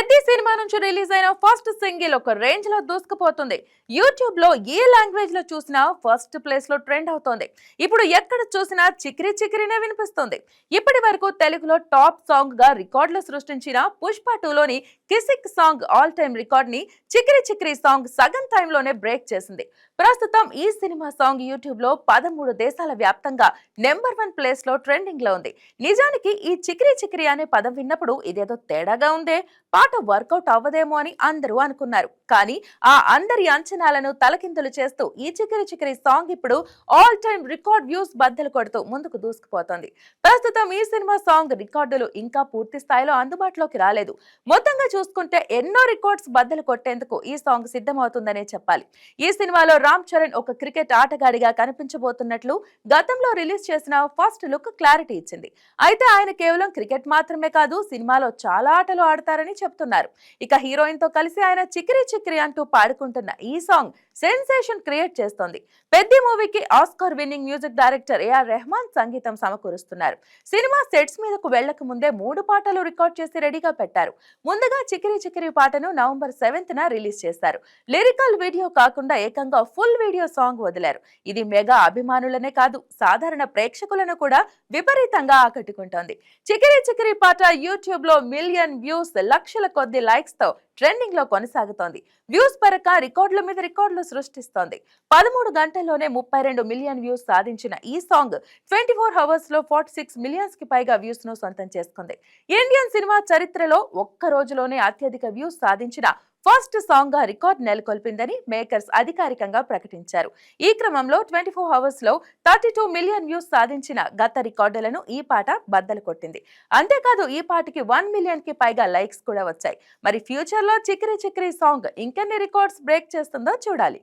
పెద్ద సినిమా నుంచి రిలీజ్ అయిన ఫస్ట్ సింగిల్ ఒక రేంజ్ లో దూసుకుపోతుంది. యూట్యూబ్ లో ఏ లాంగ్వేజ్ లో చూసినా ఫస్ట్ ప్లేస్ లో ట్రెండ్ అవుతోంది. ఇప్పుడు ఎక్కడ చూసినా చిక్రీ చిక్రీనే వినిపిస్తుంది. ఇప్పటి వరకు తెలుగులో టాప్ సాంగ్ గా రికార్డులు సృష్టించిన పుష్ప 2 లోని Kissik song all time record ని చిక్రీ చిక్రీ సాంగ్ సగం టైమ్ లోనే బ్రేక్ చేసింది. ప్రస్తుతం ఈ సినిమా సాంగ్ యూట్యూబ్ లో 13 దేశాల వ్యాప్తంగా నెంబర్ 1 ప్లేస్ లో ట్రెండింగ్ లో ఉంది. నిజానికి ఈ చిక్రీ చిక్రీ అనే పదం విన్నప్పుడు ఇదేదో తేడాగా ఉందే, పాట వర్కౌట్ అవ్వదేమో అని అందరూ అనుకున్నారు. కానీ ఆ అందరి అంచనాలను తలకిందులు చేస్తూ ఈ చికిరి చికిరి సాంగ్ ఇప్పుడు ఆల్ టైమ్ రికార్డ్ వ్యూస్ బద్దలు కొడుతూ ముందుకు దూసుకుపోతోంది. ప్రస్తుతం ఈ సినిమా సాంగ్ రికార్డులు ఇంకా పూర్తి స్థాయిలో అందుబాటులోకి రాలేదు. మొత్తంగా చూసుకుంటే ఎన్నో రికార్డ్స్ బద్దలు కొట్టేందుకు ఈ సాంగ్ సిద్ధమవుతుందనే చెప్పాలి. ఈ సినిమాలో రామ్ చరణ్ ఒక క్రికెట్ ఆటగాడిగా కనిపించబోతున్నట్లు గతంలో రిలీజ్ చేసిన ఫస్ట్ లుక్ క్లారిటీ ఇచ్చింది. అయితే ఆయన కేవలం క్రికెట్ మాత్రమే కాదు, సినిమాలో చాలా ఆటలు ఆడతారని చెప్తున్నారు. ఇక హీరోయిన్ తో కలిసి ఆయన చిక్రీ చిక్రీ అంటూ పాడుకుంటున్న ఈ సాంగ్ సెన్సేషన్ క్రియేట్ చేస్తోంది. పెద్ద మూవీకి Oscar winning music director AR Rahman సంగీతం సమకూరుస్తున్నారు. సినిమా సెట్స్ మీదకు వెళ్లక ముందే 3 పాటలు రికార్డ్ చేసి రెడీగా పెట్టారు. ముందుగా చిక్రీ చిక్రీ పాటను నవంబర్ 7న రిలీజ్ చేశారు. లిరికల్ వీడియో కాకుండా ఏకంగా ఫుల్ వీడియో సాంగ్ వదిలారు. ఇది మెగా అభిమానులనే కాదు, సాధారణ ప్రేక్షకులను కూడా విపరీతంగా ఆకట్టుకుంటోంది. చిక్రీ చిక్రీ పాట యూట్యూబ్ లో మిలియన్ వ్యూస్, లక్షల కొద్ది లైక్స్ తో ట్రెండింగ్ లో కొనసాగుతోంది. వ్యూస్ పరంగా రికార్డుల మీద రికార్డులు సృష్టిస్తోంది. 13 గంటల్లోనే 32 మిలియన్ వ్యూస్ సాధించిన ఈ సాంగ్ 24 అవర్స్ లో 46 మిలియన్స్ కి పైగా వ్యూస్ ను సొంతం చేసుకుంది. ఇండియన్ సినిమా చరిత్రలో ఒక్క రోజులోనే అత్యధిక వ్యూస్ సాధించిన ఫస్ట్ సాంగ్ గా రికార్డ్ నెలకొల్పిందని మేకర్స్ అధికారికంగా ప్రకటించారు. ఈ క్రమంలో 24 అవర్స్ లో 32 మిలియన్ వ్యూస్ సాధించిన గత రికార్డులను ఈ పాట బద్దలు కొట్టింది. అంతేకాదు ఈ పాటకి 1 మిలియన్ కి పైగా లైక్స్ కూడా వచ్చాయి. మరి ఫ్యూచర్ లో చిక్రీ చిక్రీ సాంగ్ ఇంకెన్ని రికార్డ్స్ బ్రేక్ చేస్తుందో చూడాలి.